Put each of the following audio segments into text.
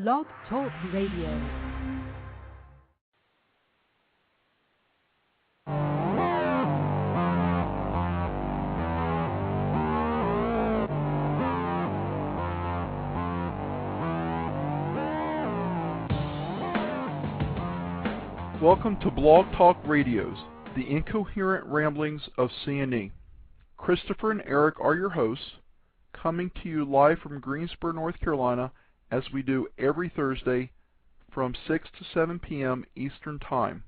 Blog Talk Radio. Welcome to Blog Talk Radio's The Incoherent Ramblings of C&E. Christopher and Eric are your hosts, coming to you live from Greensboro, North Carolina, as we do every Thursday from 6 to 7 p.m. Eastern Time.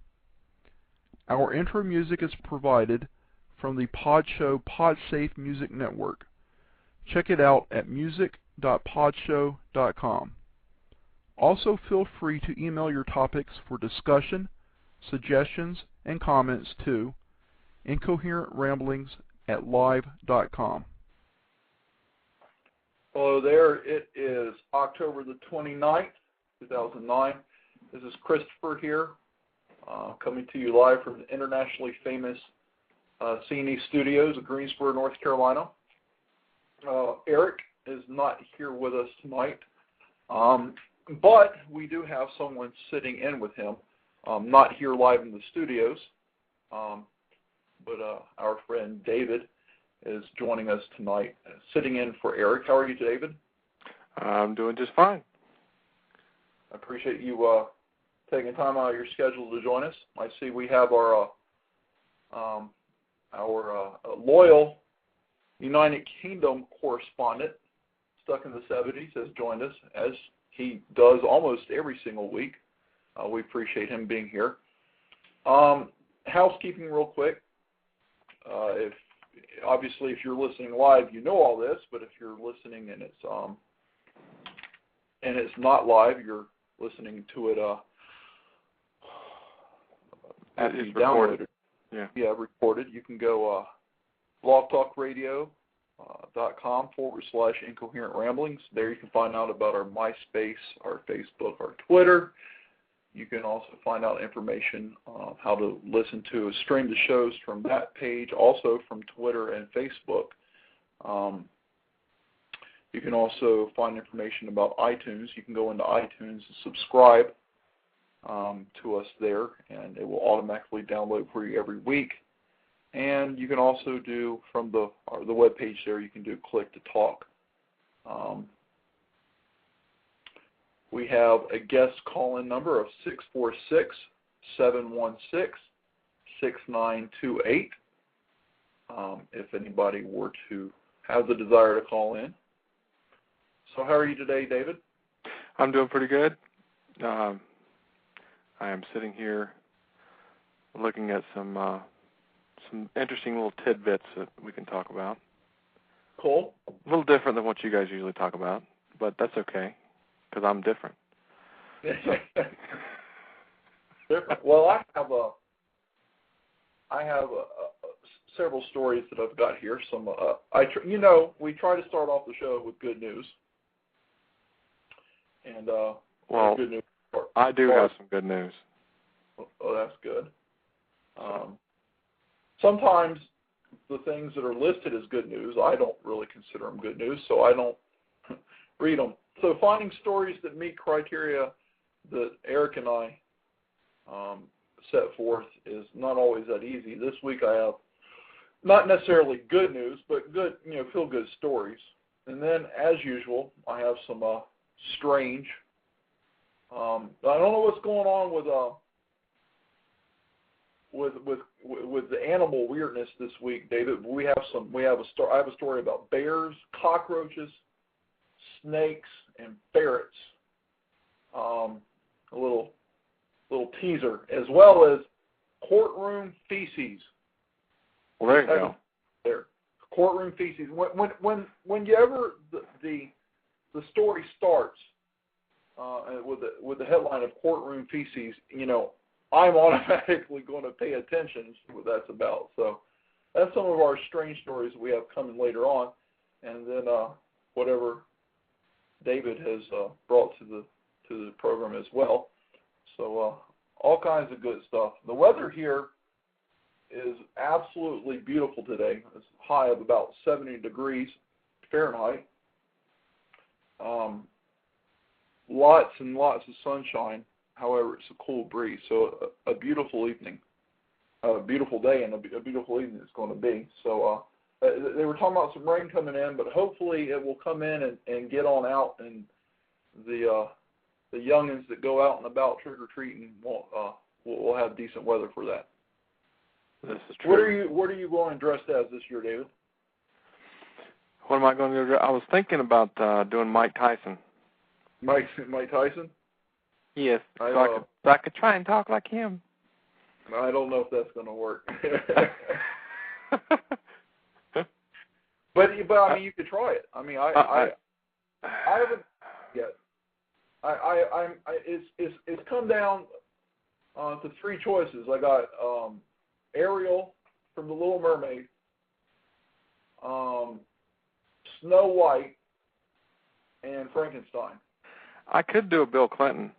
Our intro music is provided from the Podshow PodSafe Music Network. Check it out at music.podshow.com. Also, feel free to email your topics for discussion, suggestions, and comments to incoherentramblings@live.com. Hello there. It is October the 29th, 2009. This is Christopher here, coming to you live from the internationally famous C&E Studios of Greensboro, North Carolina. Eric is not here with us tonight, but we do have someone sitting in with him. Not here live in the studios, but our friend David is joining us tonight, sitting in for Eric. How are you, David? I'm doing just fine. I appreciate you taking time out of your schedule to join us. I see we have our loyal United Kingdom correspondent, stuck in the 70s, has joined us, as he does almost every single week. We appreciate him being here. Housekeeping real quick. If you're listening live, you know all this, but if you're listening and it's not live, you're listening to it after you download it. Yeah, recorded. You can go blogtalkradio.com/incoherent ramblings. There you can find out about our MySpace, our Facebook, our Twitter. You can also find out information on how to listen to stream the shows from that page, also from Twitter and Facebook. You can also find information about iTunes. You can go into iTunes and subscribe to us there, and it will automatically download for you every week. And you can also do from the web page there, you can do click to talk. We have a guest call-in number of 646-716-6928 if anybody were to have the desire to call in. So how are you today, David? I'm doing pretty good. I am sitting here looking at some interesting little tidbits that we can talk about. Cool. A little different than what you guys usually talk about, but that's okay. Because I'm different. Different. Well, I have several stories that I've got here. Some, we try to start off the show with good news. And good news. I do have some good news. Oh, that's good. Sometimes the things that are listed as good news, I don't really consider them good news, so I don't read them. So finding stories that meet criteria that Eric and I set forth is not always that easy. This week I have not necessarily good news, but good, feel-good stories. And then, as usual, I have some strange. I don't know what's going on with the animal weirdness this week, David. But I have a story about bears, cockroaches, snakes, and ferrets. A little teaser, as well as courtroom feces. Well, there you go. There, courtroom feces. When you ever the story starts with the headline of courtroom feces, I'm automatically going to pay attention and see what that's about. So that's some of our strange stories we have coming later on, and then whatever David has brought to the program as well. So all kinds of good stuff. The weather here is absolutely beautiful today. It's a high of about 70 degrees Fahrenheit. lots and lots of sunshine. However, it's a cool breeze. So a beautiful evening, a beautiful day, and a beautiful evening it's going to be. So they were talking about some rain coming in, but hopefully it will come in and get on out, and the youngins that go out and about trick-or-treating will have decent weather for that. This is true. What are you going dressed as this year, David? What am I going to do? I was thinking about doing Mike Tyson. Mike Tyson? Yes, so I could try and talk like him. I don't know if that's going to work. but I mean, you could try it. I mean, I haven't yet. It's come down to three choices. I got Ariel from The Little Mermaid, Snow White, and Frankenstein. I could do a Bill Clinton.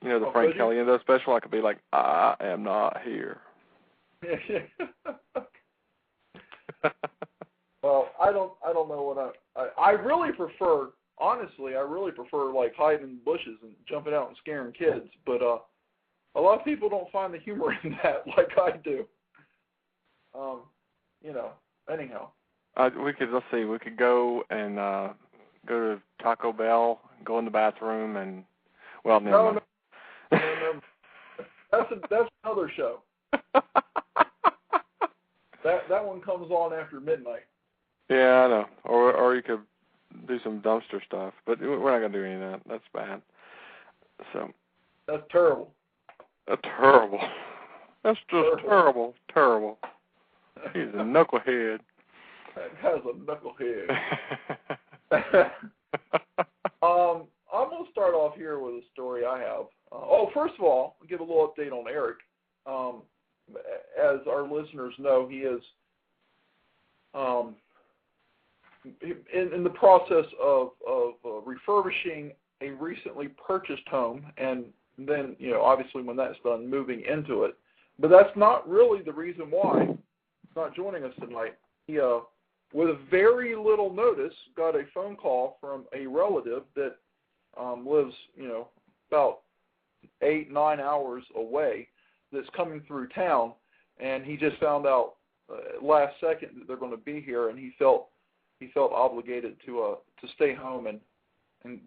You know, the Frank Kelly and those special. I could be like, I am not here. Well, I don't know what I really prefer. Honestly, I really prefer like hiding in bushes and jumping out and scaring kids. But a lot of people don't find the humor in that like I do. You know. Anyhow. We could go and go to Taco Bell, go in the bathroom, and No. That's another show. That one comes on after midnight. Yeah, I know. Or you could do some dumpster stuff, but we're not gonna do any of that. That's bad. So. That's terrible. Terrible. That's just terrible. He's a knucklehead. That guy's a knucklehead. I'm going to start off here with a story I have. First of all, I'll give a little update on Eric. As our listeners know, he is in the process of refurbishing a recently purchased home, and then, you know, obviously when that's done, moving into it. But that's not really the reason why he's not joining us tonight. He, with very little notice, got a phone call from a relative that lives, you know, about 8-9 hours away, that's coming through town, and he just found out last second that they're going to be here, and he felt obligated to stay home and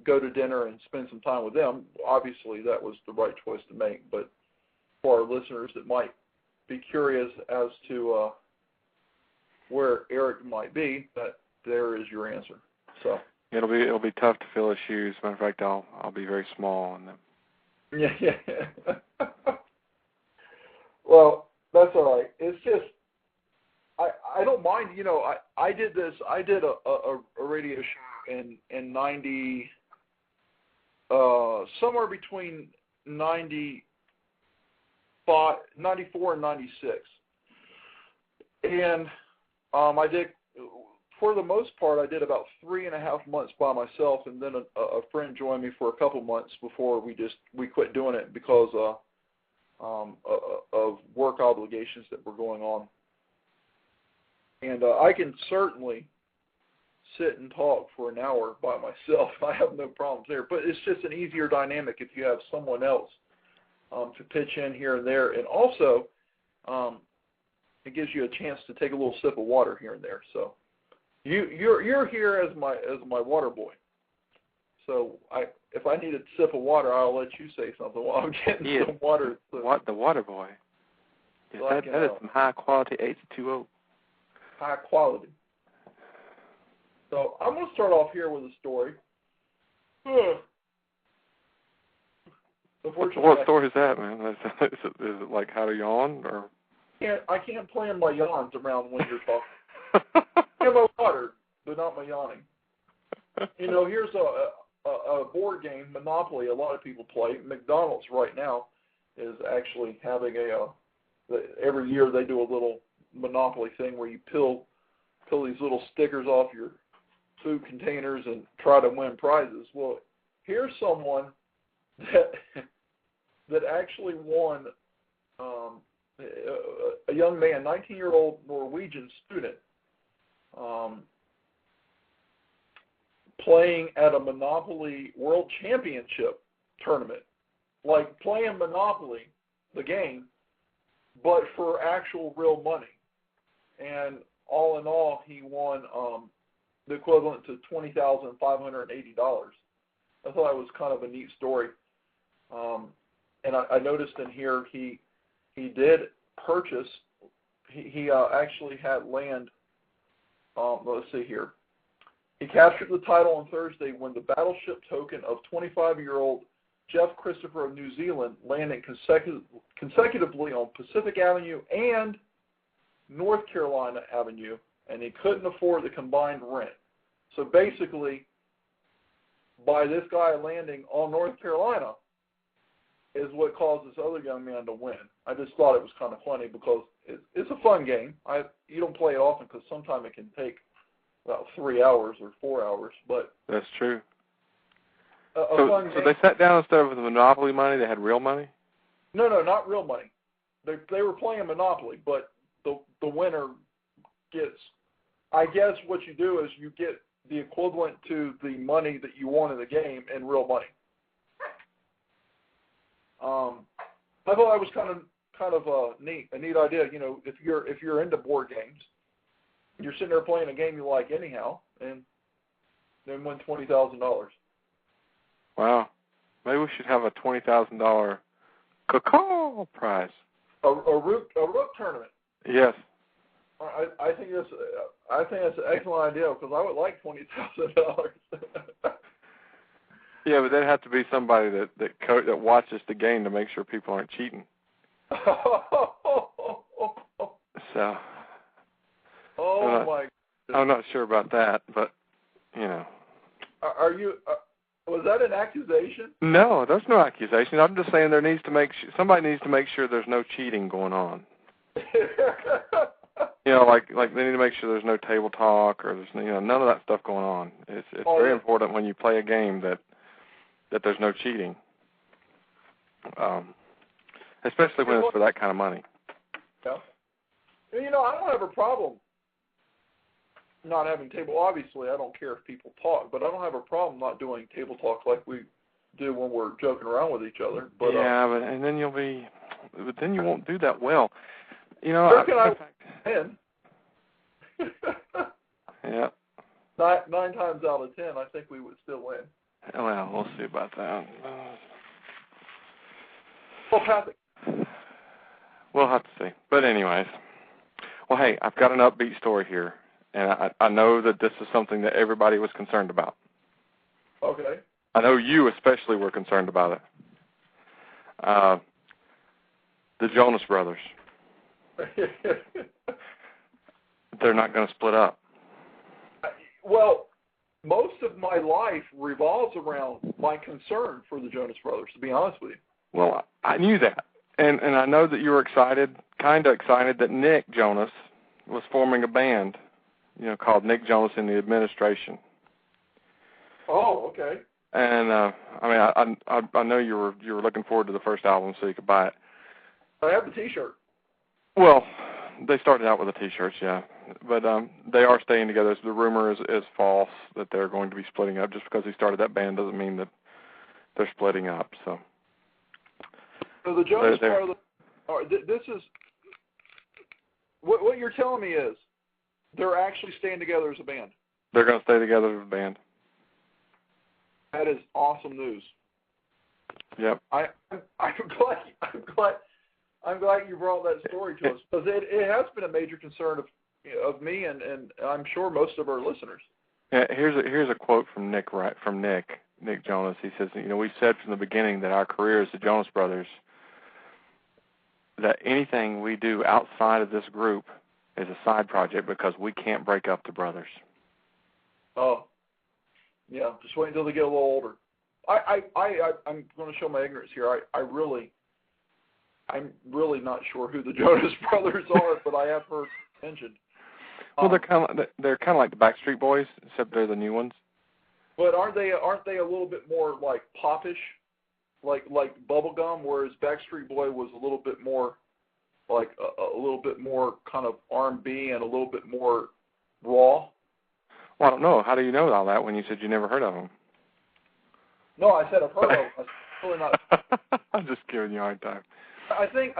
go to dinner and spend some time with them. Obviously, that was the right choice to make, but for our listeners that might be curious as to where Eric might be, that there is your answer. So it'll be tough to fill his shoes. Matter of fact, I'll be very small in them. Yeah. Well, that's all right. It's just I don't mind. You know, I did a radio show in 90 somewhere between 94 and 96, and I did, for the most part, I did about 3.5 months by myself, and then a friend joined me for a couple months before we quit doing it because of work obligations that were going on. And I can certainly sit and talk for an hour by myself. I have no problems there, but it's just an easier dynamic if you have someone else to pitch in here and there, and also it gives you a chance to take a little sip of water here and there. So you're here as my water boy. So if I need a sip of water, I'll let you say something while I'm getting some water. What, the water boy? Yes, so that is some high quality H2O. High quality. So I'm going to start off here with a story. What story is that, man? Is it like how to yawn, or? I can't plan my yawns around when you're talking. I have my water, but not my yawning. You know, here's a board game, Monopoly. A lot of people play. McDonald's right now is actually having every year they do a little Monopoly thing where you peel these little stickers off your food containers and try to win prizes. Well, here's someone that actually won, a young man, 19-year-old Norwegian student, playing at a Monopoly World Championship tournament, like playing Monopoly, the game, but for actual real money. And all in all, he won the equivalent to $20,580. I thought it was kind of a neat story. And I noticed in here he did purchase. He actually had land. Let's see here. He captured the title on Thursday when the battleship token of 25-year-old Jeff Christopher of New Zealand landed consecutively on Pacific Avenue and North Carolina Avenue, and he couldn't afford the combined rent. So basically, by this guy landing on North Carolina is what caused this other young man to win. I just thought it was kind of funny because it's a fun game. You don't play it often because sometimes it can take about 3 hours or 4 hours. But that's true. So they sat down instead of the Monopoly money, they had real money? No, not real money. They were playing Monopoly, but the winner gets, I guess what you do is you get the equivalent to the money that you won in the game in real money. I thought that was kind of a neat idea. You know, if you're into board games, you're sitting there playing a game you like anyhow, and then win $20,000. Wow, maybe we should have a $20,000 cacao prize. A rook tournament. Yes. I think that's an excellent idea because I would like $20,000. Yeah, but there'd have to be somebody that watches the game to make sure people aren't cheating. So. Oh my goodness. I'm not sure about that, but you know. Are you? Was that an accusation? No, that's no accusation. I'm just saying somebody needs to make sure there's no cheating going on. You know, like they need to make sure there's no table talk or there's none of that stuff going on. It's very important when you play a game that there's no cheating, especially when it's for that kind of money. Yeah. You know, I don't have a problem not having table. Obviously, I don't care if people talk, but I don't have a problem not doing table talk like we do when we're joking around with each other. But and then then you won't do that well. You know, yeah. 9 times out of 10, I think we would still win. Well, we'll see about that. We'll have to see. But anyways, well, hey, I've got an upbeat story here, and I know that this is something that everybody was concerned about. Okay. I know you especially were concerned about it. The Jonas Brothers. They're not going to split up. Well, most of my life revolves around my concern for the Jonas Brothers, to be honest with you. Well, I knew that. And I know that you were kind of excited that Nick Jonas was forming a band, called Nick Jonas in the Administration. Oh, okay. And I know you were looking forward to the first album so you could buy it. I have the T-shirt. Well, they started out with the T-shirts, yeah, but they are staying together. The rumor is false that they're going to be splitting up. Just because he started that band doesn't mean that they're splitting up. So the Jonas Brothers. This is what you're telling me is they're actually staying together as a band. They're going to stay together as a band. That is awesome news. Yep. I'm glad you brought that story to us because it has been a major concern of me and I'm sure most of our listeners. Yeah, here's a quote from Nick Jonas. He says, we said from the beginning that our career as the Jonas Brothers, that anything we do outside of this group is a side project because we can't break up the brothers. Oh, yeah. Just wait until they get a little older. I'm going to show my ignorance here. I'm really not sure who the Jonas Brothers are, but I have heard mentioned. Well, they're kind of like the Backstreet Boys, except they're the new ones. But aren't they a little bit more like popish, like bubblegum, whereas Backstreet Boy was a little bit more like a little bit more kind of R&B and a little bit more raw? Well, I don't know. How do you know all that when you said you never heard of them? No, I said I've heard of them. Really not. I'm just giving you a hard time. I think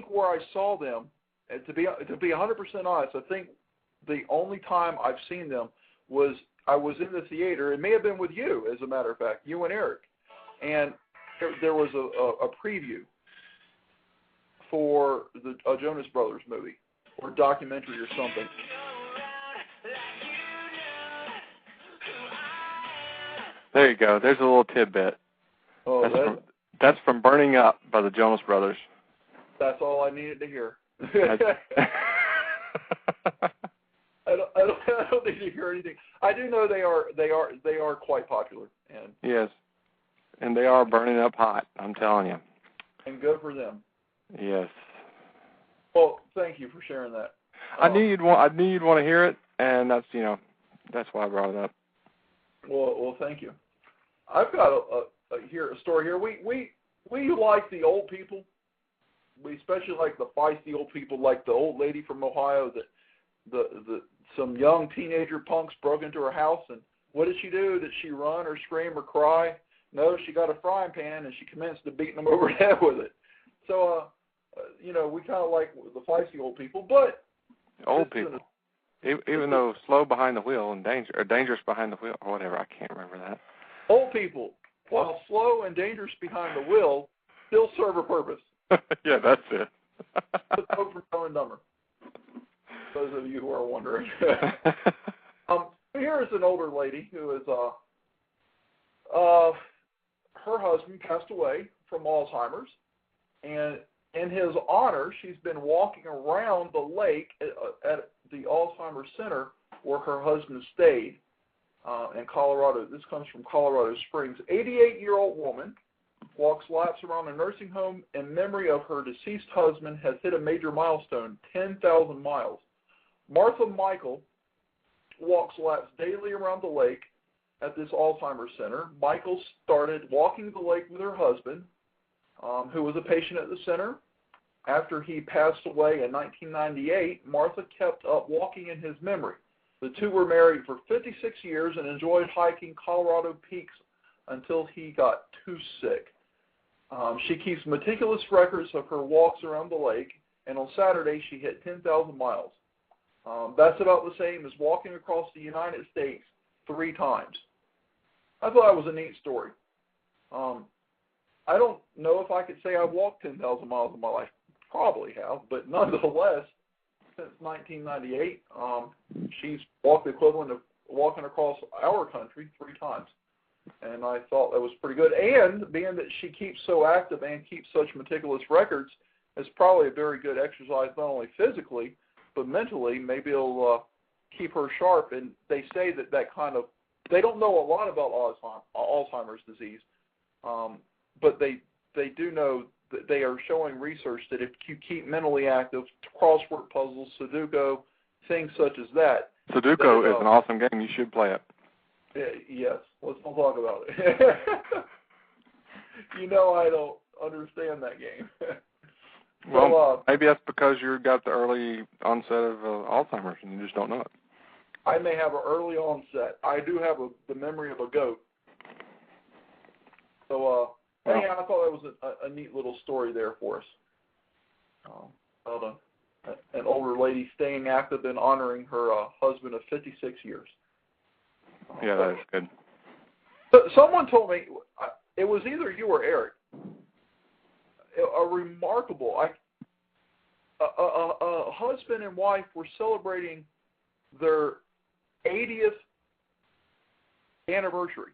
where I saw them, and to be 100% honest, I think the only time I've seen them was I was in the theater. It may have been with you, as a matter of fact, you and Eric, and there was a preview for the Jonas Brothers movie or documentary or something. There you go. There's a little tidbit. Oh, that's from Burning Up by the Jonas Brothers. That's all I needed to hear. I don't need to hear anything. I do know they are quite popular, and yes, and they are burning up hot. I'm telling you. And good for them. Yes. Well, thank you for sharing that. I knew you'd want to hear it, and that's why I brought it up. Well, thank you. I've got a story here. We like the old people. We especially like the feisty old people, like the old lady from Ohio that some young teenager punks broke into her house, and what did she do? Did she run or scream or cry? No, she got a frying pan and she commenced to beating them over the head with it. So, we kind of like the feisty old people, but old people, even though slow behind the wheel and dangerous behind the wheel or whatever. I can't remember that. Old people, while slow and dangerous behind the wheel, still serve a purpose. Yeah, that's it. Vote for Dumb and Dumber. Those of you who are wondering. Here is an older lady who is her husband passed away from Alzheimer's, and in his honor, she's been walking around the lake at the Alzheimer's Center where her husband stayed in Colorado. This comes from Colorado Springs. 88-year-old woman walks laps around a nursing home in memory of her deceased husband, has hit a major milestone, 10,000 miles. Martha Michael walks laps daily around the lake at this Alzheimer's Center. Michael started walking the lake with her husband, who was a patient at the center. After he passed away in 1998, Martha kept up walking in his memory. The two were married for 56 years and enjoyed hiking Colorado peaks until he got too sick. She keeps meticulous records of her walks around the lake, and on Saturday she hit 10,000 miles. That's about the same as walking across the United States 3 times. I thought that was a neat story. I don't know if I could say I've walked 10,000 miles in my life. Probably have, but nonetheless, since 1998, she's walked the equivalent of walking across our country 3 times. And I thought that was pretty good. And being that she keeps so active and keeps such meticulous records, it's probably a very good exercise, not only physically, but mentally. Maybe it'll keep her sharp. And they say that they don't know a lot about Alzheimer's disease, but they do know that they are showing research that if you keep mentally active, crossword puzzles, Sudoku, things such as that. Sudoku is an awesome game. You should play it. Yes, let's not talk about it. I don't understand that game. Well, maybe that's because you got the early onset of Alzheimer's and you just don't know it. I may have an early onset. I do have the memory of a goat. So, anyhow, I thought that was a neat little story there for us. About an older lady staying active and honoring her husband of 56 years. Yeah, that is good. Someone told me, it was either you or Eric, a remarkable, a husband and wife were celebrating their 80th anniversary.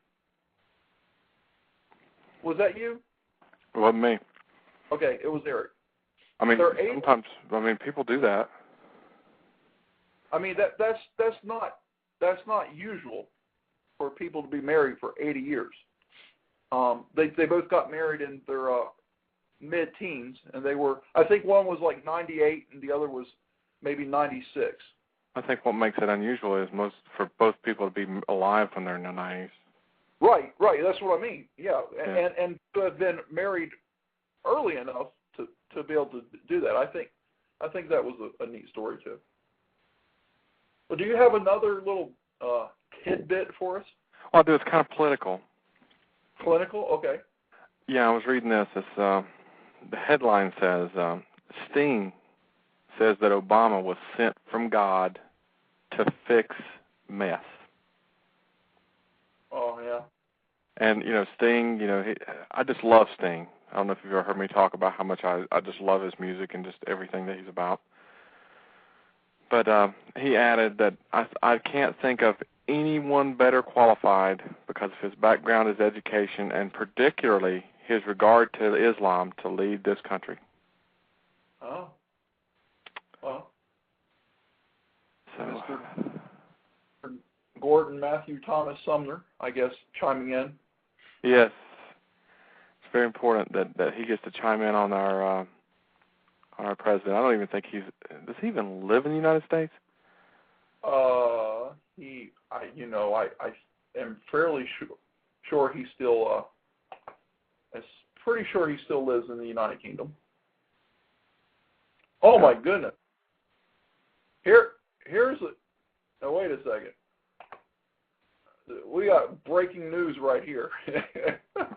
Was that you? It wasn't me. Okay, it was Eric. I mean, sometimes people do that. I mean, that's not usual for people to be married for 80 years. They both got married in their mid-teens, and I think one was like 98 and the other was maybe 96. I think what makes it unusual is for both people to be alive when they're in their 90s. Right. That's what I mean. Yeah. And to have been married early enough to be able to do that. I think that was a neat story too. But do you have another little tidbit for us? Well, I do. It's kind of political. Political? Okay. Yeah, I was reading this. It's, the headline says, Sting says that Obama was sent from God to fix mess. Oh, yeah. And, Sting, I just love Sting. I don't know if you've ever heard me talk about how much I just love his music and just everything that he's about. But he added that I can't think of anyone better qualified because of his background, his education, and particularly his regard to Islam to lead this country. Oh. Well. So, Mr. Gordon Matthew Thomas Sumner, I guess, chiming in. Yes. It's very important that he gets to chime in on our president. I don't even think does he even live in the United States? I am fairly sure he still, pretty sure he still lives in the United Kingdom. Oh my goodness. Here's now wait a second. We got breaking news right here.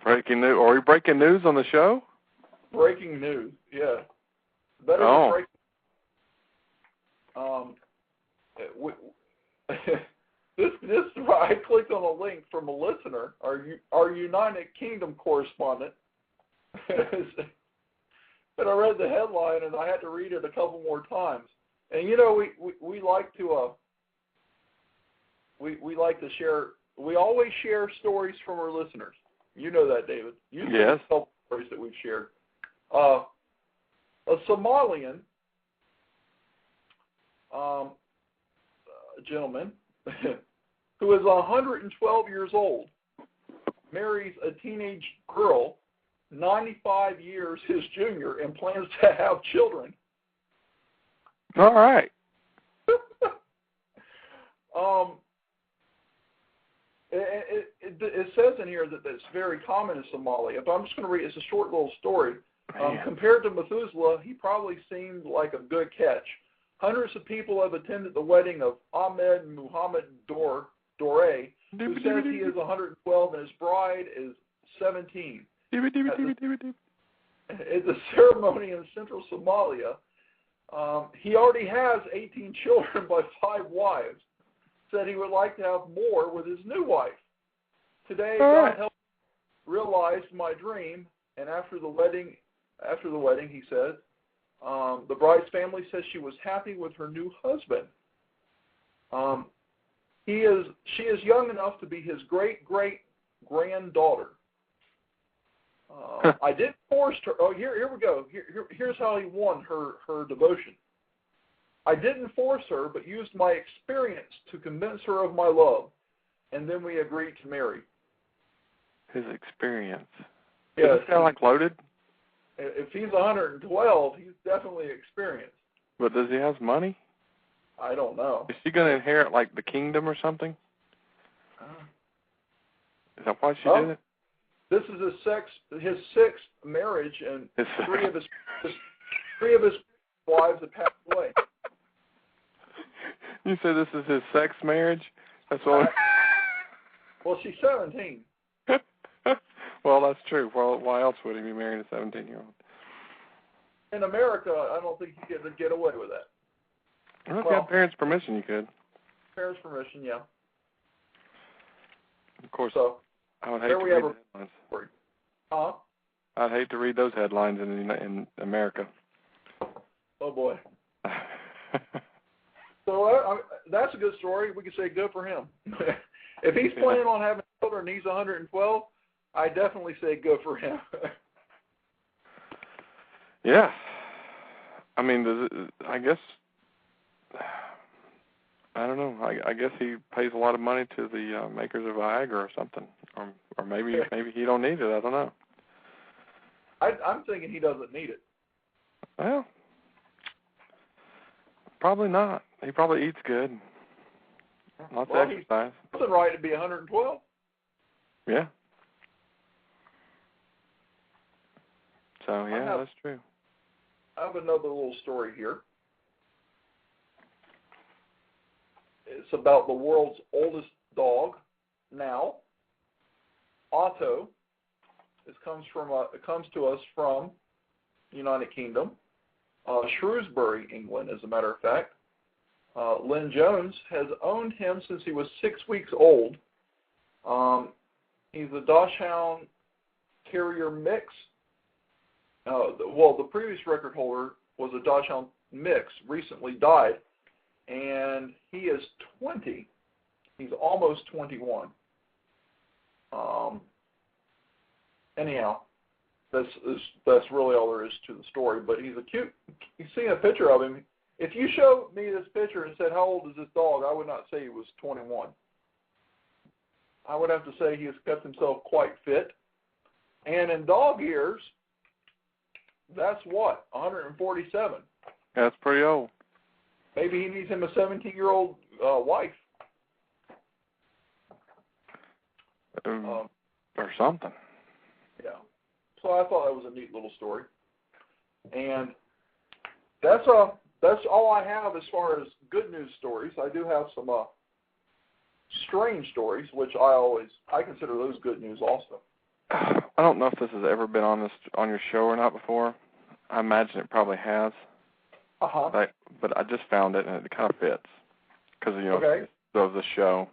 Breaking news? Are we breaking news on the show? Breaking news, yeah. Better than breaking. I clicked on a link from a listener, our United Kingdom correspondent, and I read the headline and I had to read it a couple more times. And we like to we like to share. We always share stories from our listeners. You know that, David. Yes. Stories that we've shared. A Somalian gentleman who is 112 years old marries a teenage girl, 95 years his junior, and plans to have children. All right. It says in here that it's very common in Somalia, but I'm just going to read. It's a short little story. Compared to Methuselah, he probably seemed like a good catch. Hundreds of people have attended the wedding of Ahmed Muhammad Dore, who says he is 112 and his bride is 17. It's a ceremony in central Somalia. He already has 18 children by 5 wives. Said he would like to have more with his new wife. Today, God helped me realize my dream, and after the wedding, he said, the bride's family says she was happy with her new husband. She is young enough to be his great-great-granddaughter. I didn't force her. Oh, here we go. Here's how he won her devotion. I didn't force her, but used my experience to convince her of my love, and then we agreed to marry. His experience. Yeah, is this guy like loaded? If he's 112, he's definitely experienced. But does he have money? I don't know. Is she going to inherit like the kingdom or something? Is that why she did it? This is his sixth marriage, and three of his wives have passed away. You said this is his sex marriage? That's what. Well, she's 17. Well, that's true. Well, why else would he be marrying a 17-year-old? In America, I don't think you get away with that. Well, if you have parents' permission, you could. Parents' permission, yeah. Of course. So, I would hate to read the headlines. Huh? I'd hate to read those headlines in America. Oh, boy. So that's a good story. We could say good for him. If he's planning on having children and he's 112, I definitely say good for him. Yeah. I mean, I guess, I don't know. I guess he pays a lot of money to the makers of Viagra or something. Or maybe he don't need it. I don't know. I'm thinking he doesn't need it. Well, probably not. He probably eats good. Lots of exercise. It's right to be 112. Yeah. So, yeah, that's true. I have another little story here. It It's about the world's oldest dog now, Otto. It comes to us from the United Kingdom, Shrewsbury, England, as a matter of fact. Lynn Jones has owned him since he was 6 weeks old. He's a Dachshund Terrier mix. The previous record holder was a Dachshund mix, recently died, and he is 20. He's almost 21. Anyhow, that's really all there is to the story. But he's a cute. You've seen a picture of him. If you showed me this picture and said, "How old is this dog?" I would not say he was 21. I would have to say he has kept himself quite fit. And in dog years, that's what, 147. That's pretty old. Maybe he needs him a 17-year-old wife. Or something. Yeah. So I thought that was a neat little story. And that's all I have as far as good news stories. I do have some strange stories, which I consider those good news also. I don't know if this has ever been on your show or not before. I imagine it probably has. Uh-huh. But I just found it, and it kind of fits because Okay. of the show.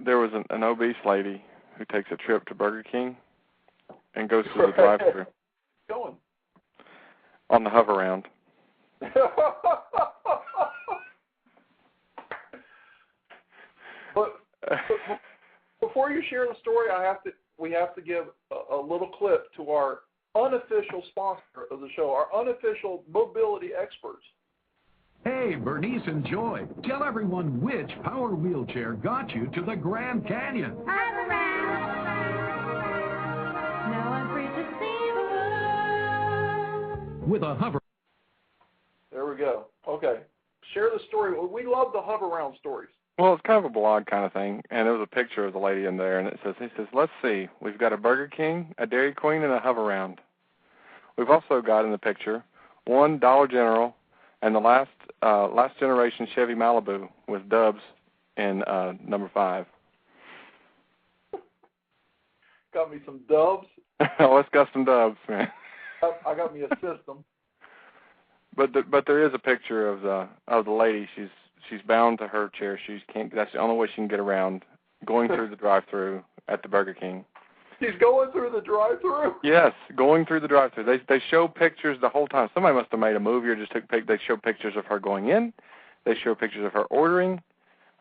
There was an obese lady who takes a trip to Burger King and goes through the drive-thru Going on the hover-round. But before you share the story, we have to give a little clip to our unofficial sponsor of the show, our unofficial mobility experts. Hey, Bernice and Joy, tell everyone which power wheelchair got you to the Grand Canyon. Hover round. Now I'm free to see the world. With a hover. There we go. Okay. Share the story. We love the hover round stories. Well, it's kind of a blog kind of thing, and there was a picture of the lady in there, and he says, let's see, we've got a Burger King, a Dairy Queen, and a hover-round. We've also got in the picture one Dollar General and the last generation Chevy Malibu with Dubs in number 5. Got me some Dubs. Oh, it's got some Dubs, man. I got me a system. But there is a picture of the lady. She's bound to her chair. That's the only way she can get around, going through the drive-thru at the Burger King. She's going through the drive-thru? Yes, going through the drive-thru. They show pictures the whole time. Somebody must have made a movie or just they show pictures of her going in. They show pictures of her ordering,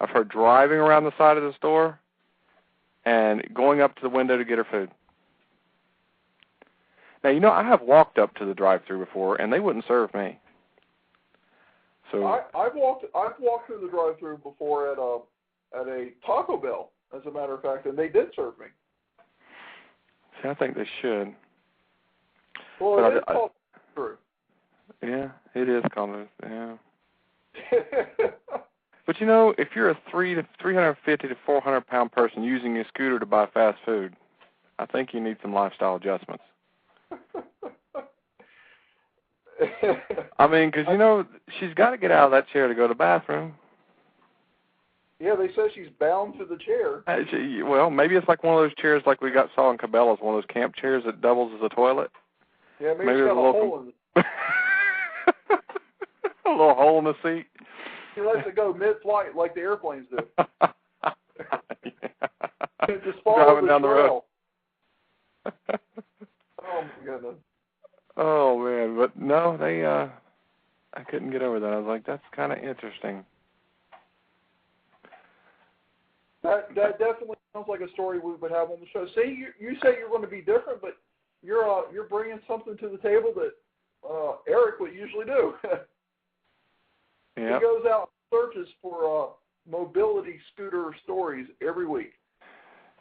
of her driving around the side of the store, and going up to the window to get her food. Now, I have walked up to the drive-thru before, and they wouldn't serve me. So I've walked through the drive-thru before at a Taco Bell, as a matter of fact, and they did serve me. See, I think they should. Well, but it is called drive-thru. Yeah, it is called. Yeah. But if you're a 350 to 400 pound person using a scooter to buy fast food, I think you need some lifestyle adjustments. I mean, because, she's got to get out of that chair to go to the bathroom. Yeah, they say she's bound to the chair. Well, maybe it's like one of those chairs like we saw in Cabela's, one of those camp chairs that doubles as a toilet. Yeah, maybe she's got a hole in it. A little hole in the seat. She lets it go mid-flight like the airplanes do. Just follow driving the down trail. The road. Oh, my goodness. Oh, man. But, no, I couldn't get over that. I was like, that's kind of interesting. That definitely sounds like a story we would have on the show. See, you say you're going to be different, but you're bringing something to the table that Eric would usually do. Yep. He goes out and searches for mobility scooter stories every week.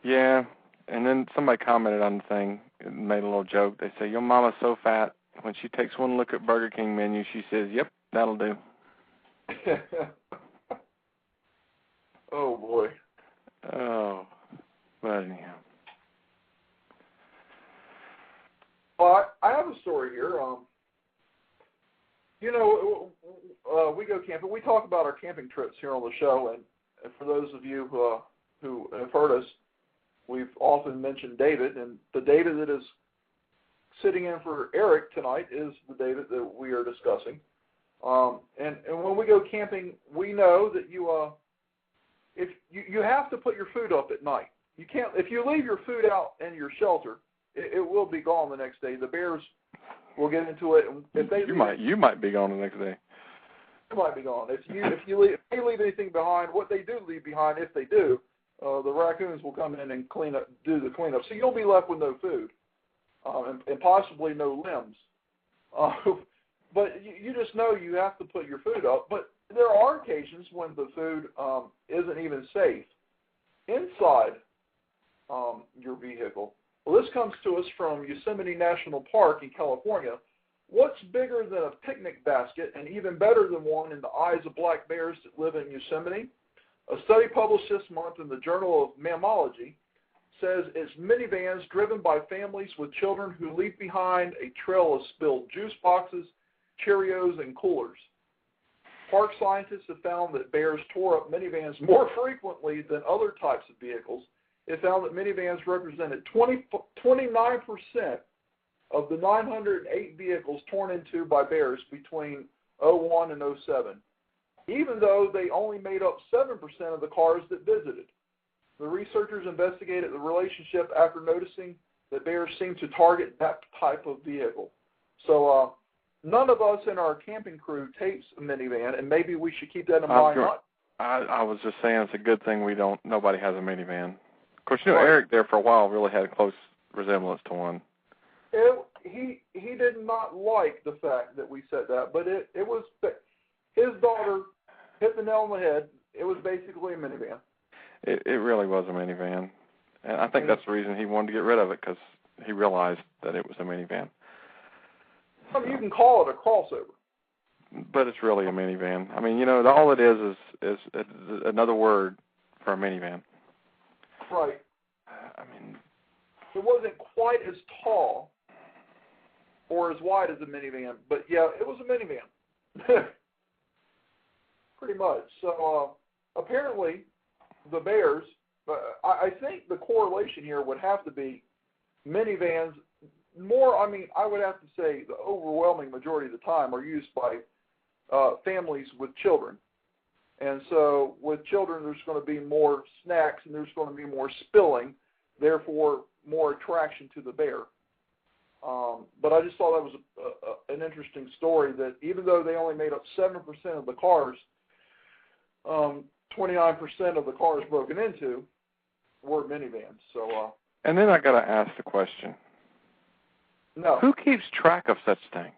Yeah, and then somebody commented on the thing and made a little joke. They say, your mama's so fat, when she takes one look at Burger King menu, she says, yep, that'll do. Oh, boy. Oh, but anyhow. Well, I have a story here. You know, we go camping. We talk about our camping trips here on the show, and for those of you who have heard us, we've often mentioned David, and the David that is sitting in for Eric tonight is the David that we are discussing. And when we go camping, we know that if you have to put your food up at night. You can't, if you leave your food out in your shelter, it will be gone the next day. The bears will get into it. And if they you might be gone the next day. You might be gone. If they leave anything behind, what they do leave behind, if they do, the raccoons will come in and do the cleanup. So you'll be left with no food, and possibly no limbs. But you just know you have to put your food up. But there are occasions when the food isn't even safe inside your vehicle. Well, this comes to us from Yosemite National Park in California. What's bigger than a picnic basket and even better than one in the eyes of black bears that live in Yosemite? A study published this month in the Journal of Mammalogy says it's minivans driven by families with children who leave behind a trail of spilled juice boxes, Cheerios, and coolers. Park scientists have found that bears tore up minivans more frequently than other types of vehicles. It found that minivans represented 29% of the 908 vehicles torn into by bears between 2001 and 2007, even though they only made up 7% of the cars that visited. The researchers investigated the relationship after noticing that bears seem to target that type of vehicle. So none of us in our camping crew tapes a minivan, and maybe we should keep that in mind. I was just saying it's a good thing nobody has a minivan. Of course, you know, right. Eric there for a while really had a close resemblance to one. He did not like the fact that we said that, but it was his daughter hit the nail on the head. It was basically a minivan. It really was a minivan, and I think that's the reason he wanted to get rid of it, because he realized that it was a minivan. I mean, you can call it a crossover, but it's really a minivan. I mean, you know, all it is another word for a minivan. Right. I mean, it wasn't quite as tall or as wide as a minivan, but yeah, it was a minivan. Pretty much. So apparently the bears, I think the correlation here would have to be minivans more, I mean, I would have to say the overwhelming majority of the time are used by families with children. And so with children, there's going to be more snacks and there's going to be more spilling, therefore more attraction to the bear. But I just thought that was an interesting story, that even though they only made up 7% of the cars, 29% of the cars broken into were minivans. So. And then I got to ask the question. No. Who keeps track of such things?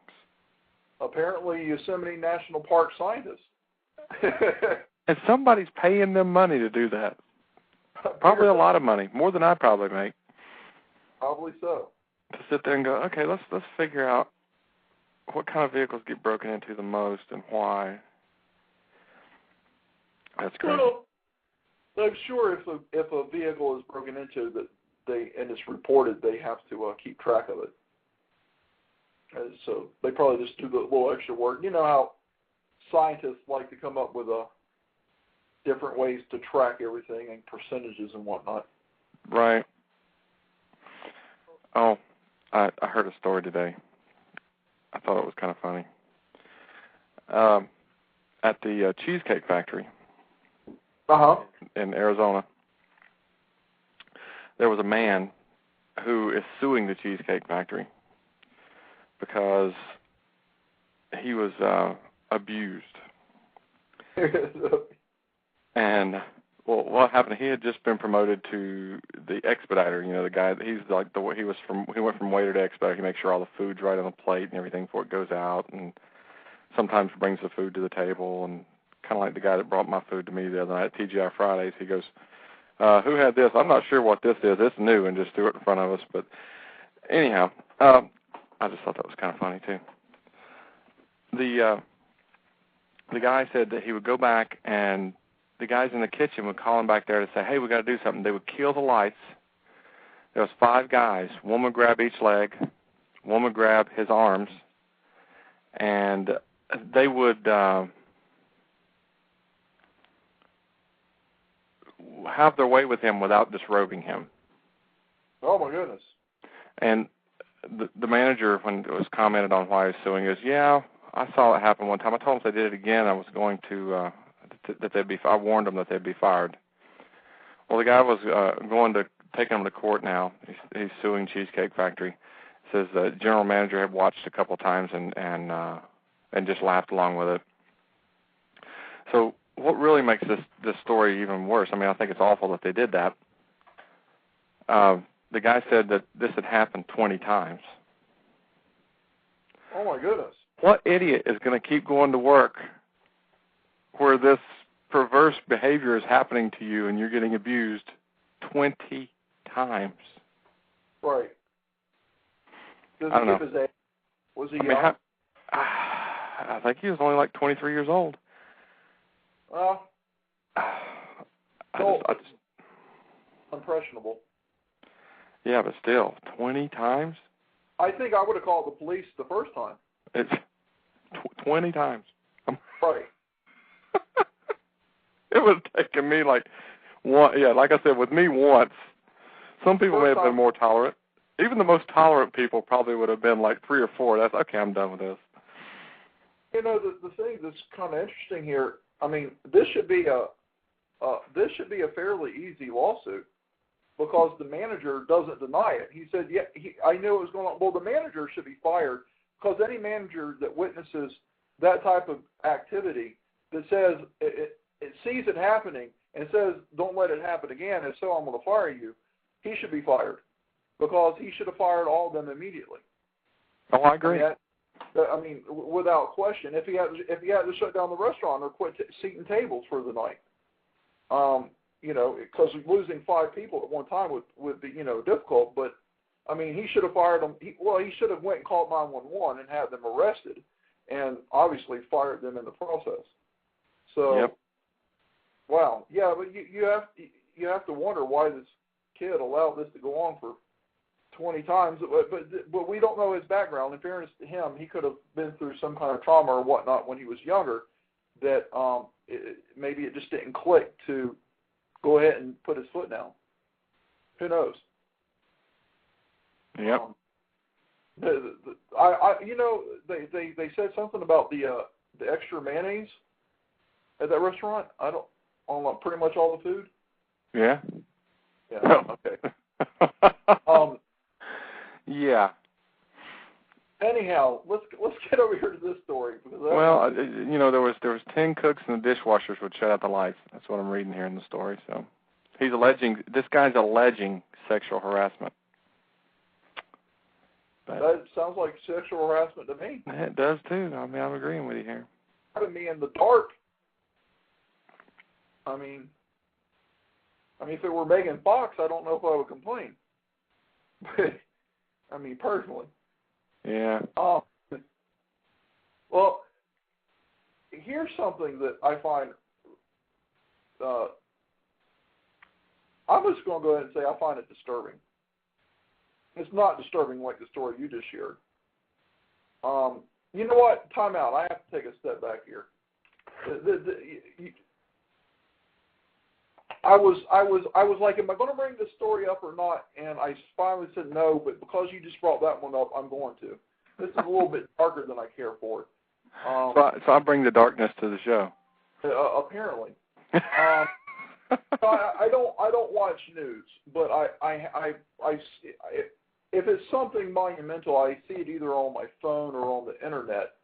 Apparently Yosemite National Park scientists. And somebody's paying them money to do that. Probably a lot of money, more than I probably make. Probably so. To sit there and go, okay, let's figure out what kind of vehicles get broken into the most and why. That's crazy. Well, I'm sure if a vehicle is broken into and it's reported, they have to keep track of it. And so they probably just do the little extra work. You know how scientists like to come up with different ways to track everything and percentages and whatnot. Right. Oh, I heard a story today. I thought it was kind of funny. At the Cheesecake Factory in Arizona, there was a man who is suing the Cheesecake Factory because he was abused. And well, what happened? He had just been promoted to the expediter. You know, the guy. He went from waiter to expediter. He makes sure all the food's right on the plate and everything before it goes out, and sometimes brings the food to the table. And kind of like the guy that brought my food to me the other night at TGI Fridays. He goes, "Who had this? I'm not sure what this is. It's new," and just threw it in front of us. But anyhow, I just thought that was kind of funny too. The guy said that he would go back, and the guys in the kitchen would call him back there to say, "Hey, we got to do something." They would kill the lights. There was 5 guys. One would grab each leg. One would grab his arms. And they would have their way with him without disrobing him. Oh, my goodness. And the manager, when it was commented on why he was suing, goes, yeah, I saw it happen one time. I told them if they did it again, I was going to, I warned them that they'd be fired. Well, the guy was going to take him to court now. He's suing Cheesecake Factory. Says the general manager had watched a couple times and just laughed along with it. So what really makes this story even worse, I mean, I think it's awful that they did that. The guy said that this had happened 20 times. Oh, my goodness. What idiot is going to keep going to work where this perverse behavior is happening to you and you're getting abused 20 times? Right. Does I don't he give know. his age? Was he I young? I think he was only like 23 years old. Well, I just impressionable. Yeah, but still, 20 times? I think I would have called the police the first time. It's 20 times. Right. It would have taken me like I said, with me once. Some people may have been more tolerant. Even the most tolerant people probably would have been like 3 or 4. That's okay, I'm done with this. You know, the thing that's kind of interesting here, I mean, this should be a fairly easy lawsuit because the manager doesn't deny it. He said, yeah, I knew it was going on. Well, the manager should be fired because any manager that witnesses that type of activity that says it sees it happening and says, don't let it happen again, if so, I'm going to fire you, he should be fired because he should have fired all of them immediately. Oh, I agree. I mean, without question, if he had to shut down the restaurant or quit seating tables for the night, you know, because losing 5 people at one time would be, you know, difficult. But I mean, he should have fired them. He should have went and called 911 and had them arrested, and obviously fired them in the process. So, yep. Wow, yeah, but you have to wonder why this kid allowed this to go on for 20 times, but we don't know his background. In fairness to him, he could have been through some kind of trauma or whatnot when he was younger that maybe it just didn't click to go ahead and put his foot down. Who knows? Yep. You know, they said something about the extra mayonnaise at that restaurant. On pretty much all the food. Yeah. Yeah. Okay. Yeah. Anyhow, let's get over here to this story. Well, you know, there was 10 cooks and the dishwashers would shut out the lights. That's what I'm reading here in the story. So this guy's alleging sexual harassment. But that sounds like sexual harassment to me. It does too. I mean, I'm agreeing with you here. Having me in the dark. I mean, if it were Megan Fox, I don't know if I would complain. But I mean, personally. Yeah. Well, here's something that I find. I'm just going to go ahead and say I find it disturbing. It's not disturbing like the story you just shared. You know what? Time out. I have to take a step back here. I was like, am I going to bring this story up or not? And I finally said no, but because you just brought that one up, I'm going to. This is a little bit darker than I care for. So I bring the darkness to the show. Apparently. So I don't watch news, but I if it's something monumental, I see it either on my phone or on the internet.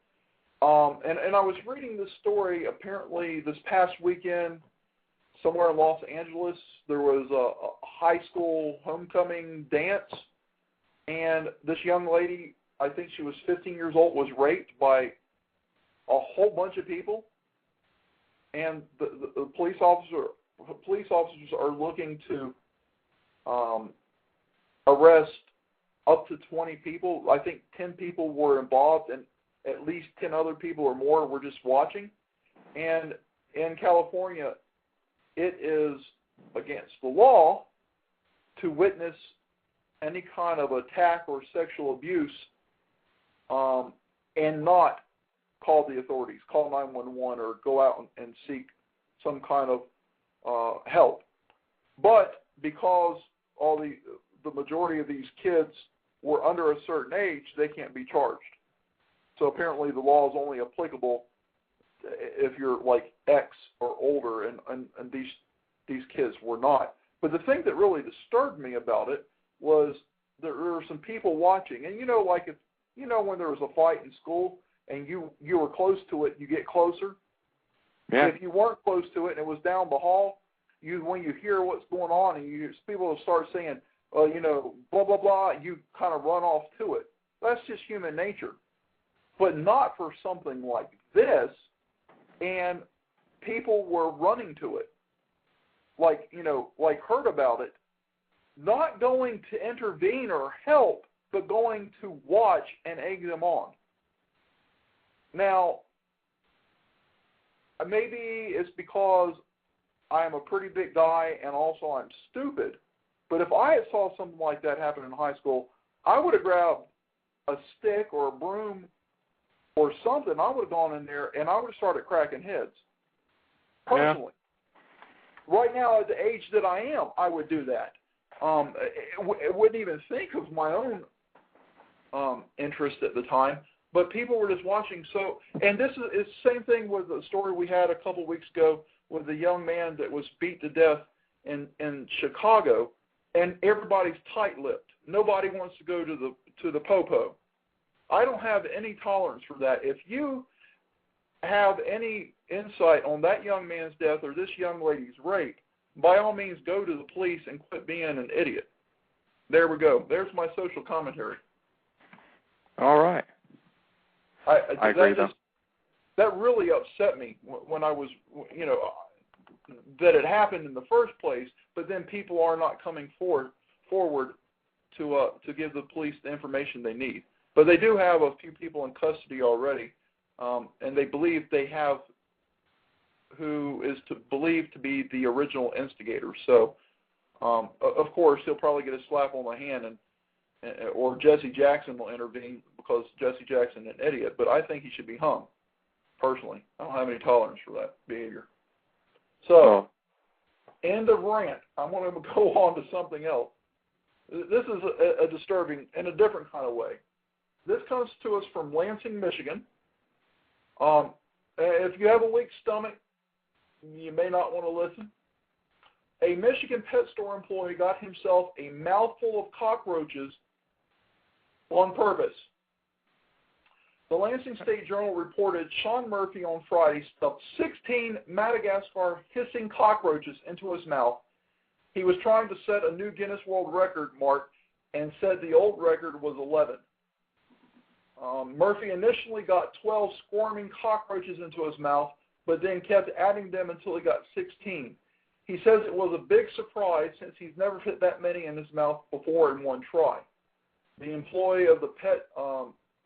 And I was reading this story. Apparently, this past weekend, somewhere in Los Angeles, there was a high school homecoming dance, and this young lady, I think she was 15 years old, was raped by a whole bunch of people, and the police officers are looking to arrest up to 20 people. I think 10 people were involved, and at least 10 other people or more were just watching. And in California, it is against the law to witness any kind of attack or sexual abuse and not call the authorities, call 911, or go out and seek some kind of help. But because the majority of these kids were under a certain age, they can't be charged. So apparently the law is only applicable if you're like X or older, and these kids were not. But the thing that really disturbed me about it was there were some people watching, and like if when there was a fight in school and you were close to it, you get closer. Yeah. If you weren't close to it and it was down the hall, when you hear what's going on and people will start saying, blah blah blah, you kind of run off to it. That's just human nature, but not for something like this. And people were running to it, like heard about it, not going to intervene or help, but going to watch and egg them on. Now, maybe it's because I'm a pretty big guy and also I'm stupid, but if I had saw something like that happen in high school, I would have grabbed a stick or a broom or something. I would have gone in there and I would have started cracking heads. Personally. Yeah. Right now, at the age that I am, I would do that. It wouldn't even think of my own interest at the time, but people were just watching. So, and this is the same thing with the story we had a couple of weeks ago with the young man that was beat to death in Chicago, and everybody's tight-lipped. Nobody wants to go to the popo. I don't have any tolerance for that. If you have any insight on that young man's death or this young lady's rape, by all means go to the police and quit being an idiot. There we go. There's my social commentary. All right. I agree, though. That really upset me when I was, that it happened in the first place, but then people are not coming forward to give the police the information they need. But they do have a few people in custody already, and they believe they have who is believed to be the original instigator. So, of course, he'll probably get a slap on the hand, or Jesse Jackson will intervene because Jesse Jackson's an idiot. But I think he should be hung, personally. I don't have any tolerance for that behavior. So, end of rant. I'm going to go on to something else. This is a disturbing in a different kind of way. This comes to us from Lansing, Michigan. If you have a weak stomach, you may not want to listen. A Michigan pet store employee got himself a mouthful of cockroaches on purpose. The Lansing State Journal reported Sean Murphy on Friday stuffed 16 Madagascar hissing cockroaches into his mouth. He was trying to set a new Guinness World Record mark and said the old record was 11. Murphy initially got 12 squirming cockroaches into his mouth, but then kept adding them until he got 16. He says it was a big surprise since he's never fit that many in his mouth before in one try. The employee of the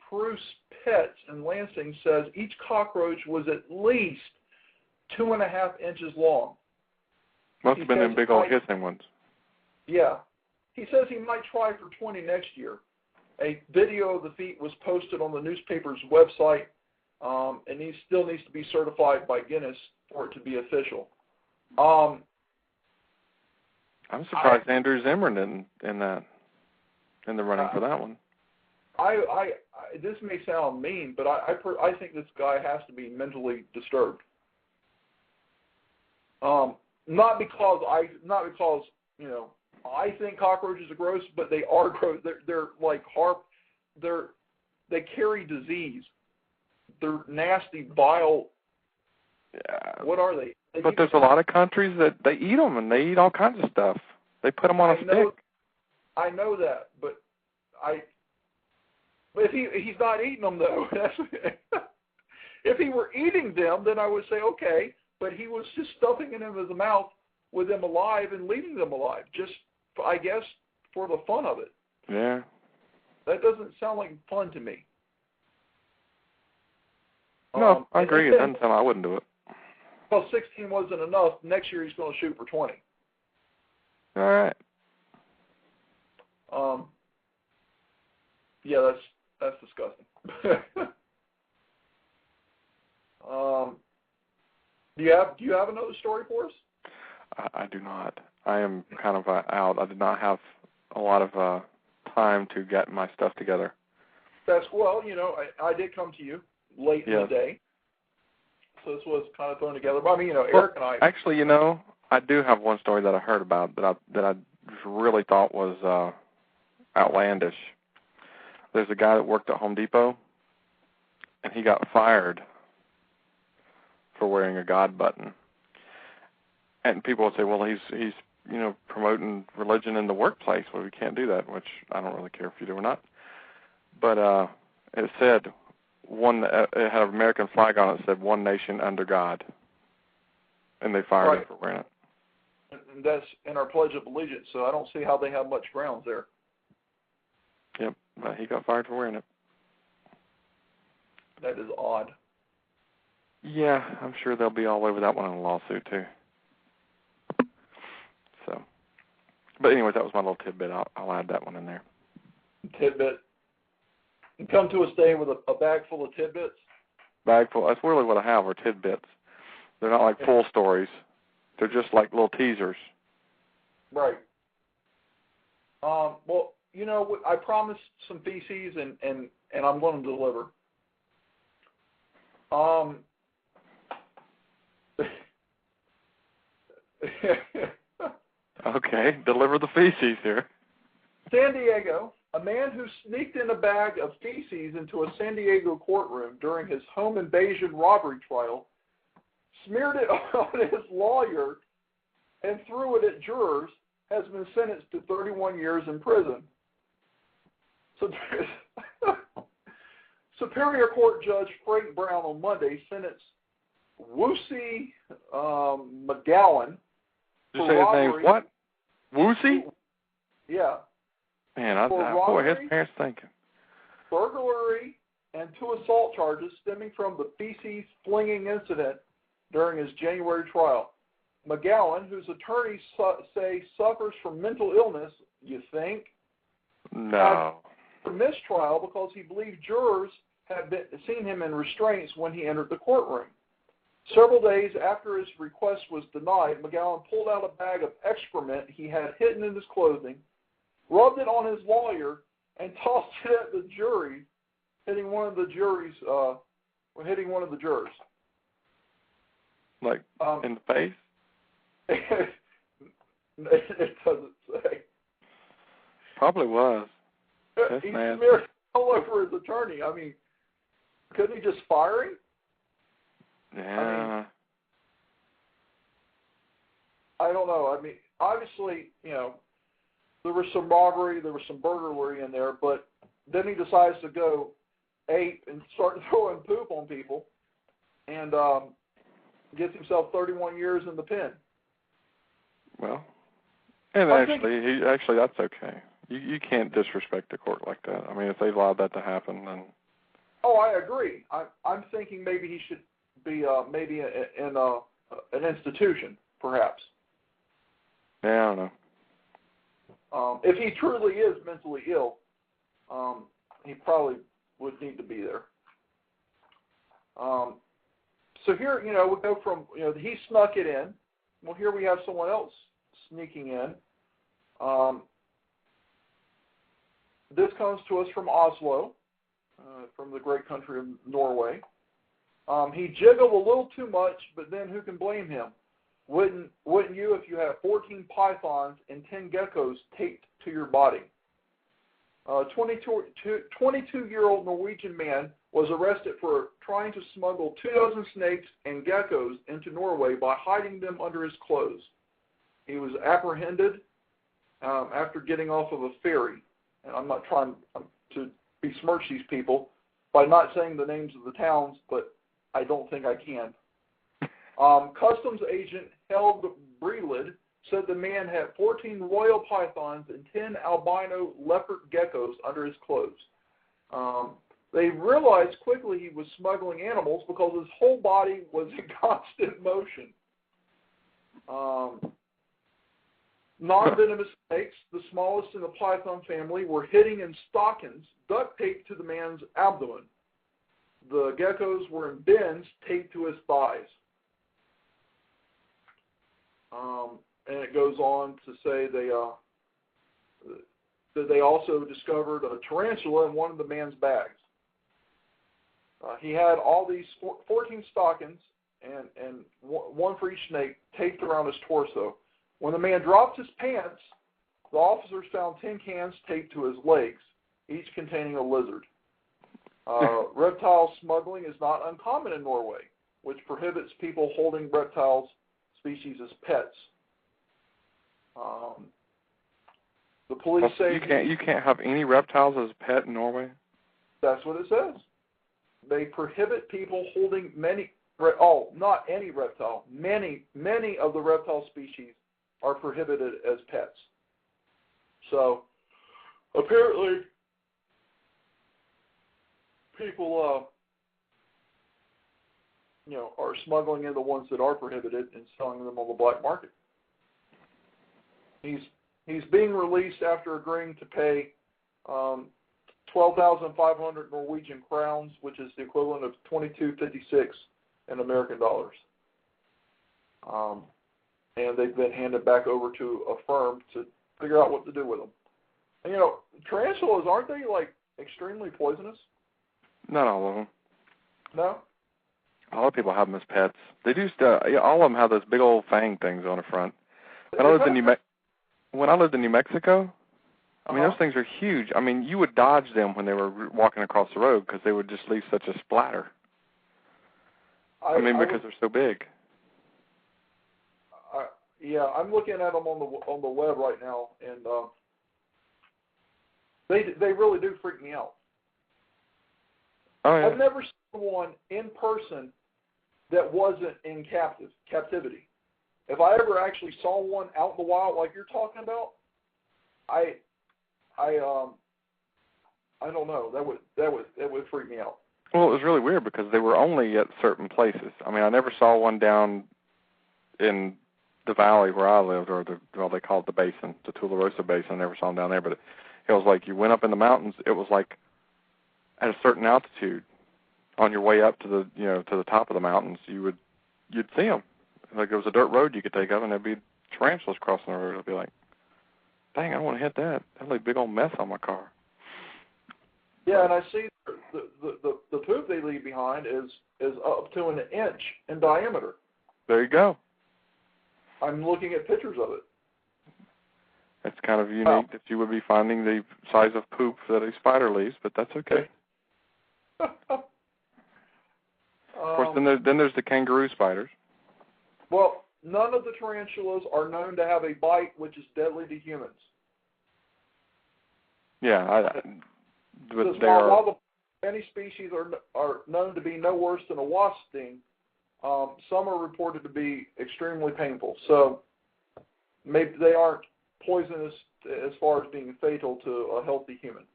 Pruce Pets in Lansing says each cockroach was at least 2.5 inches long. Must have been them big old hissing ones. Yeah. He says he might try for 20 next year. A video of the feat was posted on the newspaper's website, and he still needs to be certified by Guinness for it to be official. I'm surprised Andrew Zimmern in the running for that one. This may sound mean, but I think this guy has to be mentally disturbed. Not because I think cockroaches are gross, but they are gross. They're like they carry disease. They're nasty, vile. Yeah. What are they? But there's a lot of countries that they eat them, and they eat all kinds of stuff. They put them on a stick. I know that, but if he's not eating them though, if he were eating them, then I would say okay. But he was just stuffing it in his mouth with them alive and leaving them alive, just I guess for the fun of it. Yeah. That doesn't sound like fun to me. No, I agree. It doesn't sound. I wouldn't do it. Well, 16 wasn't enough. Next year he's going to shoot for 20. All right. Yeah, that's disgusting. Do you have another story for us? I do not. I am kind of out. I did not have a lot of time to get my stuff together. That's well, I did come to you late in the day, so this was kind of thrown together. But I mean, Eric and I. Actually, I do have one story that I heard about that I really thought was outlandish. There's a guy that worked at Home Depot, and he got fired for wearing a God button. And people would say, well, he's promoting religion in the workplace. Well, we can't do that, which I don't really care if you do or not. But it said it had an American flag on it that said "One Nation under God," and they fired him for wearing it. And that's in our Pledge of Allegiance, so I don't see how they have much grounds there. Yep, but he got fired for wearing it. That is odd. Yeah, I'm sure they'll be all over that one in a lawsuit too. So, but anyway, that was my little tidbit. I'll add that one in there. Tidbit. You come to us today with a bag full of tidbits? Bag full. That's really what I have, are tidbits. They're not like full stories. They're just like little teasers. Right. Well, I promised some feces, and I'm going to deliver. Okay, deliver the feces here. San Diego, a man who sneaked in a bag of feces into a San Diego courtroom during his home invasion robbery trial, smeared it on his lawyer, and threw it at jurors, has been sentenced to 31 years in prison. Superior Court Judge Frank Brown on Monday sentenced Woosie McGowan. Did you say his name's what? Woosie? Yeah. Man, boy, his parents thinking. Burglary and 2 assault charges stemming from the feces flinging incident during his January trial. McGowan, whose attorneys say suffers from mental illness, you think? No. Had missed trial because he believed jurors had seen him in restraints when he entered the courtroom. Several days after his request was denied, McGowan pulled out a bag of excrement he had hidden in his clothing, rubbed it on his lawyer, and tossed it at the jury, hitting one of the jurors. Like in the face? It doesn't say. Probably was. He smeared all over his attorney. I mean, couldn't he just fire him? Yeah. I don't know. I mean, obviously, there was some robbery, there was some burglary in there, but then he decides to go ape and start throwing poop on people, and gets himself 31 years in the pen. Well, and actually, that's okay. You can't disrespect the court like that. I mean, if they've allowed that to happen, then. Oh, I agree. I'm thinking maybe he should be maybe in an institution, perhaps. Yeah, I don't know. If he truly is mentally ill, he probably would need to be there. So here, we go from, he snuck it in. Well, here we have someone else sneaking in. This comes to us from Oslo, from the great country of Norway. He jiggled a little too much, but then who can blame him? Wouldn't you if you have 14 pythons and 10 geckos taped to your body? 22-year-old Norwegian man was arrested for trying to smuggle 24 snakes and geckos into Norway by hiding them under his clothes. He was apprehended after getting off of a ferry. And I'm not trying to besmirch these people by not saying the names of the towns, but I don't think I can. Customs agent Helge Breelid said the man had 14 royal pythons and 10 albino leopard geckos under his clothes. They realized quickly he was smuggling animals because his whole body was in constant motion. Non-venomous snakes, the smallest in the python family, were hidden in stockings duct taped to the man's abdomen. The geckos were in bins taped to his thighs. And it goes on to say that they also discovered a tarantula in one of the man's bags. He had all these 14 stockings and one for each snake taped around his torso. When the man dropped his pants, the officers found 10 cans taped to his legs, each containing a lizard. Reptile smuggling is not uncommon in Norway, which prohibits people holding reptile species as pets. The police say you can't have any reptiles as a pet in Norway. That's what it says. They prohibit people holding not any reptile. Many of the reptile species are prohibited as pets. So apparently, people are smuggling in the ones that are prohibited and selling them on the black market. He's being released after agreeing to pay 12,500 Norwegian crowns, which is the equivalent of $22.56 in American dollars. And they've been handed back over to a firm to figure out what to do with them. And, tarantulas, aren't they, extremely poisonous? Not all of them. No? A lot of people have them as pets. They do all of them have those big old fang things on the front. When I lived in New Mexico, I mean, those things are huge. I mean, you would dodge them when they were walking across the road because they would just leave such a splatter. Because they're so big. Yeah, I'm looking at them on the web right now, and they really do freak me out. Oh, yeah. I've never seen one in person that wasn't in captivity. If I ever actually saw one out in the wild like you're talking about, I don't know. That would freak me out. Well, it was really weird because they were only at certain places. I mean, I never saw one down in the valley where I lived, or they call it the basin, the Tularosa Basin. I never saw them down there, but it was like you went up in the mountains. It was like at a certain altitude, on your way up to the top of the mountains, you'd see them. Like there was a dirt road you could take up, and there'd be tarantulas crossing the road. It'd be like, dang, I don't want to hit that. That'd like a big old mess on my car. Yeah, and I see the poop they leave behind is up to an inch in diameter. There you go. I'm looking at pictures of it. It's kind of unique that you would be finding the size of poop that a spider leaves, but that's okay. Of course, then there's the kangaroo spiders. Well, none of the tarantulas are known to have a bite which is deadly to humans. Yeah, while many species are known to be no worse than a wasp sting, some are reported to be extremely painful. So maybe they aren't poisonous as far as being fatal to a healthy human.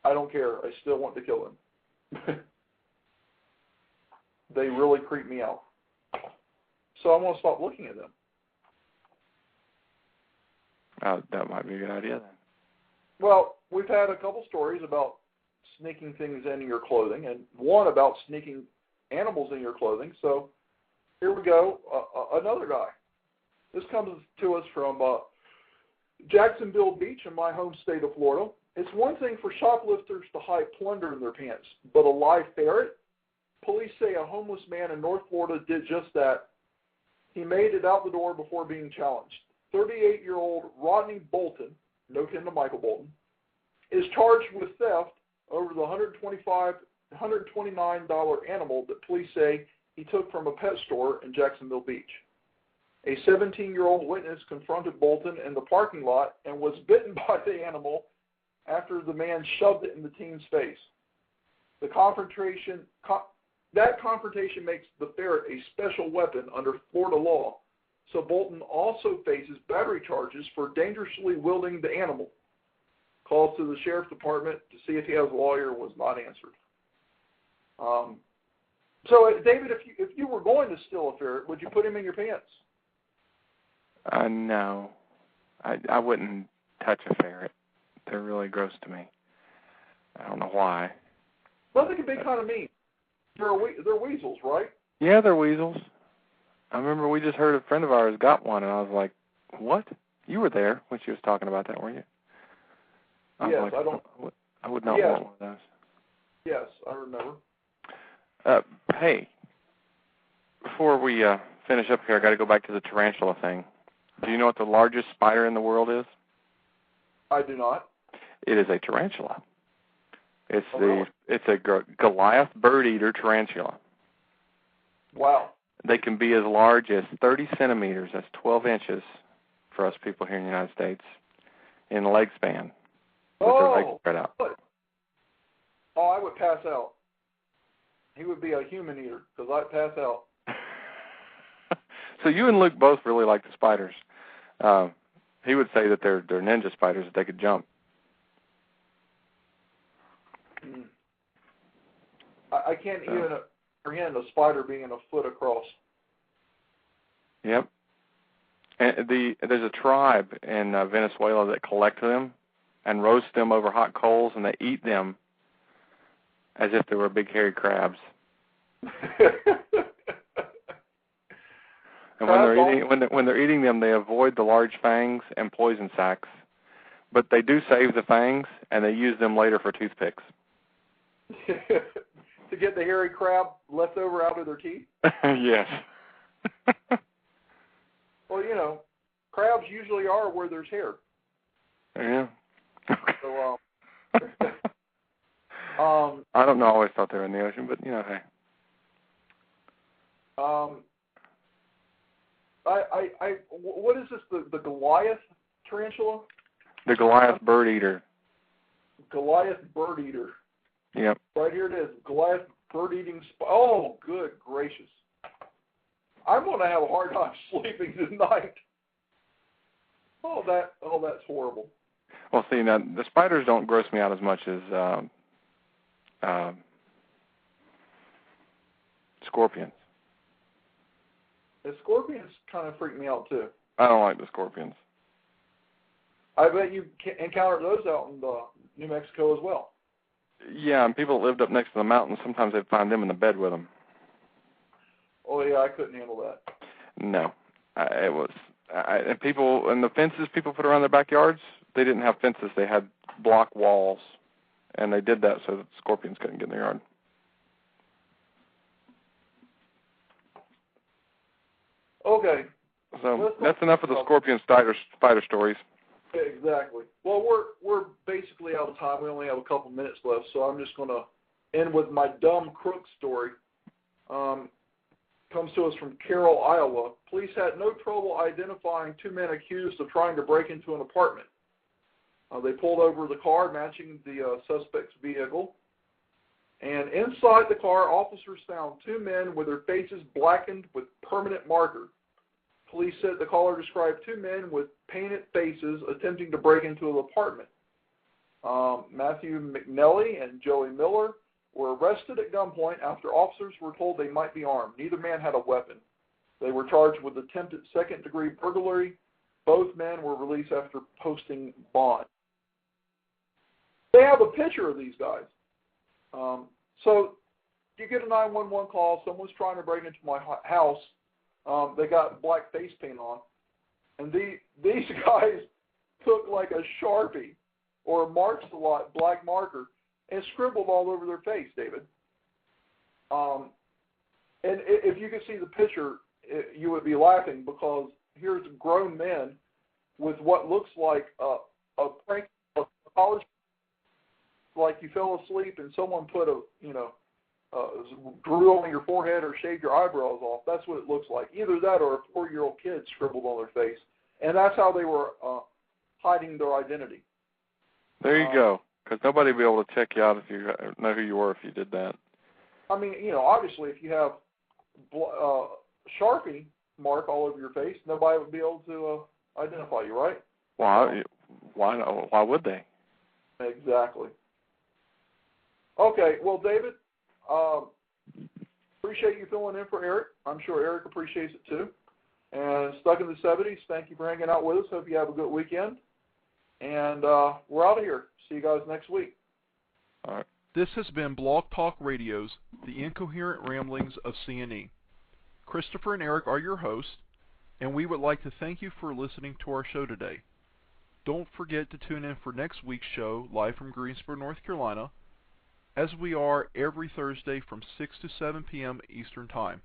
I don't care. I still want to kill them. They really creep me out. So I'm going to stop looking at them. That might be a good idea then. Well, we've had a couple stories about sneaking things into your clothing, and one about sneaking animals in your clothing. So here we go. Another guy. This comes to us from Jacksonville Beach in my home state of Florida. It's one thing for shoplifters to hide plunder in their pants, but a live ferret? Police say a homeless man in North Florida did just that. He made it out the door before being challenged. 38-year-old Rodney Bolton, no kin to Michael Bolton, is charged with theft over the $129 animal that police say he took from a pet store in Jacksonville Beach. A 17-year-old witness confronted Bolton in the parking lot and was bitten by the animal after the man shoved it in the teen's face. That confrontation makes the ferret a special weapon under Florida law, so Bolton also faces battery charges for dangerously wielding the animal. Calls to the sheriff's department to see if he has a lawyer was not answered. So, David, if you were going to steal a ferret, would you put him in your pants? No. I wouldn't touch a ferret. They're really gross to me. I don't know why. Well, they can be kind of mean. They're weasels, right? Yeah, they're weasels. I remember we just heard a friend of ours got one, and I was like, what? You were there when she was talking about that, weren't you? Yes, I would not want one of those. Yes, I remember. Hey, before we finish up here, I got to go back to the tarantula thing. Do you know what the largest spider in the world is? I do not. It is a tarantula. It's really? It's a Goliath bird-eater tarantula. Wow. They can be as large as 30 centimeters, that's 12 inches for us people here in the United States, in leg span. With their legs spread out. Oh, I would pass out. He would be a human eater, because I'd pass out. So you and Luke both really like the spiders. He would say that they're ninja spiders, that they could jump. I can't even comprehend a spider being a foot across. Yep. And there's a tribe in Venezuela that collect them and roast them over hot coals, and they eat them as if they were big hairy crabs. And when they're eating them, they avoid the large fangs and poison sacs, but they do save the fangs, and they use them later for toothpicks. To get the hairy crab left over out of their teeth? Yes. Well, you know, crabs usually are where there's hair. Yeah. So, I don't know. I always thought they were in the ocean, but, you know, hey. What is this, the Goliath tarantula? The Goliath bird eater. Goliath bird eater. Yep. Right here it is. Goliath bird eating. Oh, good gracious! I'm going to have a hard time sleeping tonight. Oh, that's horrible. Well, see, now the spiders don't gross me out as much as scorpions. The scorpions kind of freak me out too. I don't like the scorpions. I bet you encountered those out in New Mexico as well. Yeah, and people that lived up next to the mountains, sometimes they'd find them in the bed with them. Oh yeah, I couldn't handle that. No, and people and the fences people put around their backyards, they didn't have fences; they had block walls, and they did that so that scorpions couldn't get in their yard. Okay. So that's enough of the scorpion spider stories. Exactly. Well, we're basically out of time. We only have a couple minutes left, so I'm just going to end with my dumb crook story. Comes to us from Carroll, Iowa. Police had no trouble identifying two men accused of trying to break into an apartment. They pulled over the car matching the suspect's vehicle, and inside the car, officers found two men with their faces blackened with permanent marker. Police said the caller described two men with painted faces attempting to break into an apartment. Matthew McNelly and Joey Miller were arrested at gunpoint after officers were told they might be armed. Neither man had a weapon. They were charged with attempted second-degree burglary. Both men were released after posting bond. They have a picture of these guys. So you get a 911 call. Someone's trying to break into my house. They got black face paint on. And these guys took like a Sharpie or a Marks-a-Lot black marker and scribbled all over their face, David. And if you could see the picture, you would be laughing because here's grown men with what looks like a prank college, like you fell asleep and someone put drew on your forehead or shaved your eyebrows off. That's what it looks like. Either that or a 4-year-old kid scribbled on their face. And that's how they were hiding their identity. There you go. Because nobody would be able to check you out if you know who you were if you did that. I mean, obviously if you have Sharpie mark all over your face, nobody would be able to identify you, right? Why would they? Exactly. Okay, well, David, appreciate you filling in for Eric. I'm sure Eric appreciates it too. And Stuck in the 70s, thank you for hanging out with us. Hope you have a good weekend. And we're out of here. See you guys next week. All right. This has been Blog Talk Radio's The Incoherent Ramblings of C&E. Christopher and Eric are your hosts, and we would like to thank you for listening to our show today. Don't forget to tune in for next week's show, live from Greensboro, North Carolina, as we are every Thursday from 6 to 7 p.m. Eastern Time.